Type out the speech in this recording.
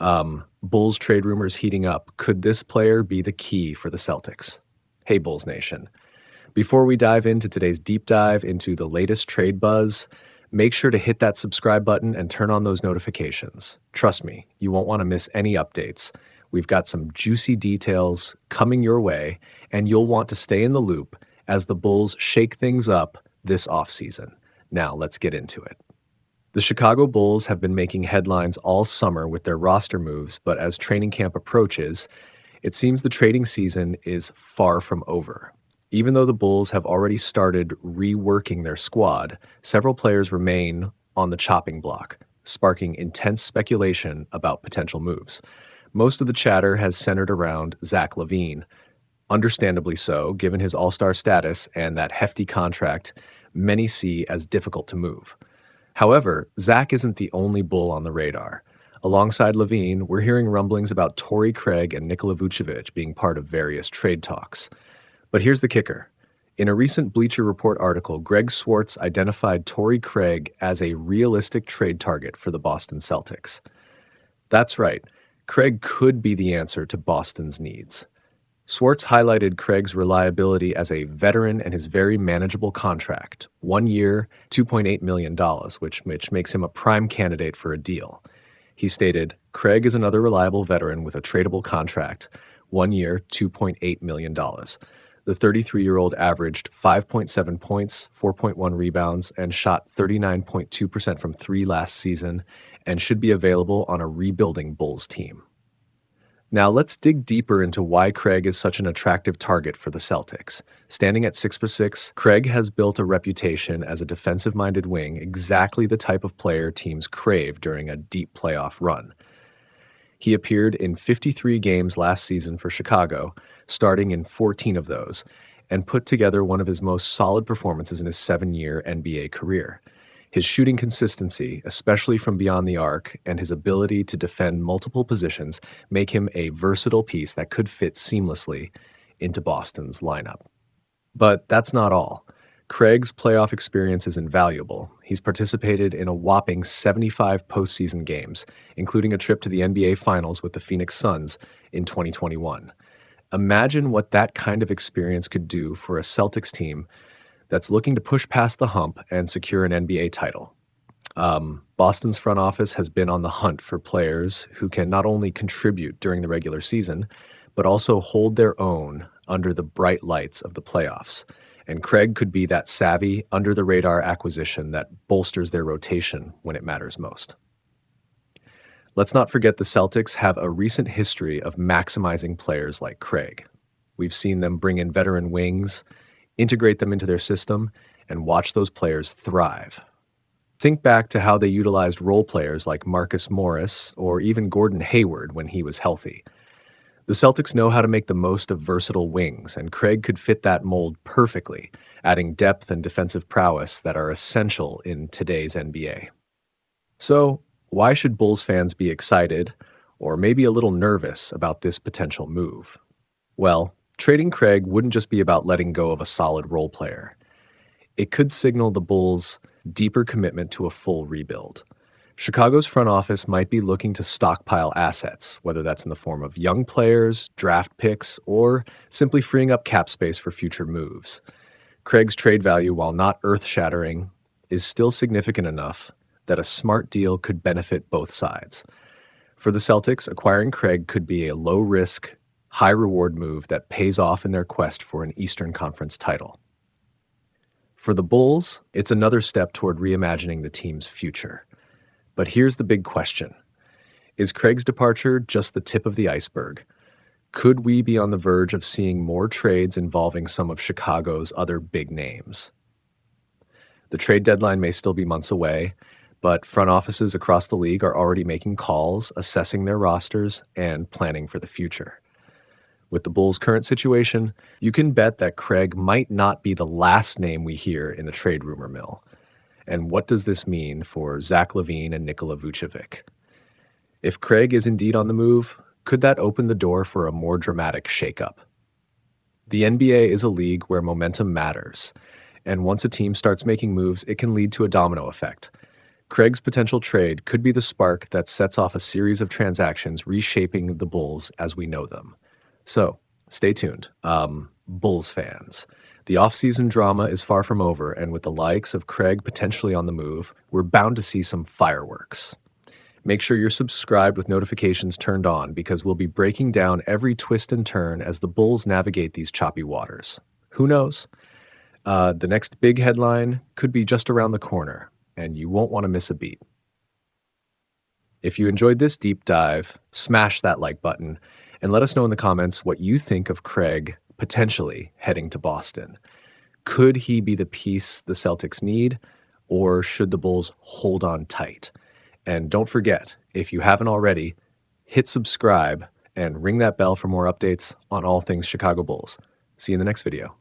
Bulls trade rumors heating up. Could this player be the key for the Celtics? Hey, Bulls Nation. Before we dive into today's deep dive into the latest trade buzz, make sure to hit that subscribe button and turn on those notifications. Trust me, you won't want to miss any updates. We've got some juicy details coming your way, and you'll want to stay in the loop as the Bulls shake things up this offseason. Now, let's get into it. The Chicago Bulls have been making headlines all summer with their roster moves, but as training camp approaches, it seems the trading season is far from over. Even though the Bulls have already started reworking their squad, several players remain on the chopping block, sparking intense speculation about potential moves. Most of the chatter has centered around Zach LaVine. Understandably so, given his all-star status and that hefty contract many see as difficult to move. However, Zach isn't the only Bull on the radar. Alongside LaVine, we're hearing rumblings about Torrey Craig and Nikola Vucevic being part of various trade talks. But here's the kicker. In a recent Bleacher Report article, Greg Swartz identified Torrey Craig as a realistic trade target for the Boston Celtics. That's right, Craig could be the answer to Boston's needs. Swartz highlighted Craig's reliability as a veteran and his very manageable contract, 1 year, $2.8 million, which makes him a prime candidate for a deal. He stated, Craig is another reliable veteran with a tradable contract, 1 year, $2.8 million. The 33-year-old averaged 5.7 points, 4.1 rebounds, and shot 39.2% from three last season, and should be available on a rebuilding Bulls team. Now let's dig deeper into why Craig is such an attractive target for the Celtics. Standing at 6'6", Craig has built a reputation as a defensive-minded wing, exactly the type of player teams crave during a deep playoff run. He appeared in 53 games last season for Chicago, starting in 14 of those, and put together one of his most solid performances in his 7-year NBA career. His shooting consistency, especially from beyond the arc, and his ability to defend multiple positions make him a versatile piece that could fit seamlessly into Boston's lineup. But that's not all. Craig's playoff experience is invaluable. He's participated in a whopping 75 postseason games, including a trip to the NBA Finals with the Phoenix Suns in 2021. Imagine what that kind of experience could do for a Celtics team that's looking to push past the hump and secure an NBA title. Boston's front office has been on the hunt for players who can not only contribute during the regular season, but also hold their own under the bright lights of the playoffs. And Craig could be that savvy, under-the-radar acquisition that bolsters their rotation when it matters most. Let's not forget the Celtics have a recent history of maximizing players like Craig. We've seen them bring in veteran wings, integrate them into their system, and watch those players thrive. Think back to how they utilized role players like Marcus Morris or even Gordon Hayward when he was healthy. The Celtics know how to make the most of versatile wings, and Craig could fit that mold perfectly, adding depth and defensive prowess that are essential in today's NBA. So, why should Bulls fans be excited, or maybe a little nervous about this potential move? Well, trading Craig wouldn't just be about letting go of a solid role player. It could signal the Bulls' deeper commitment to a full rebuild. Chicago's front office might be looking to stockpile assets, whether that's in the form of young players, draft picks, or simply freeing up cap space for future moves. Craig's trade value, while not earth-shattering, is still significant enough that a smart deal could benefit both sides. For the Celtics, acquiring Craig could be a low-risk, high-reward move that pays off in their quest for an Eastern Conference title. For the Bulls, it's another step toward reimagining the team's future. But here's the big question. Is Craig's departure just the tip of the iceberg? Could we be on the verge of seeing more trades involving some of Chicago's other big names? The trade deadline may still be months away, but front offices across the league are already making calls, assessing their rosters, and planning for the future. With the Bulls' current situation, you can bet that Craig might not be the last name we hear in the trade rumor mill. And what does this mean for Zach LaVine and Nikola Vucevic? If Craig is indeed on the move, could that open the door for a more dramatic shakeup? The NBA is a league where momentum matters, and once a team starts making moves, it can lead to a domino effect. Craig's potential trade could be the spark that sets off a series of transactions reshaping the Bulls as we know them. So, stay tuned. Bulls fans. The offseason drama is far from over, and with the likes of Craig potentially on the move, we're bound to see some fireworks. Make sure you're subscribed with notifications turned on because we'll be breaking down every twist and turn as the Bulls navigate these choppy waters. Who knows? The next big headline could be just around the corner, and you won't want to miss a beat. If you enjoyed this deep dive, smash that like button and let us know in the comments what you think of Craig potentially heading to Boston. Could he be the piece the Celtics need, or should the Bulls hold on tight? And don't forget, if you haven't already, hit subscribe and ring that bell for more updates on all things Chicago Bulls. See you in the next video.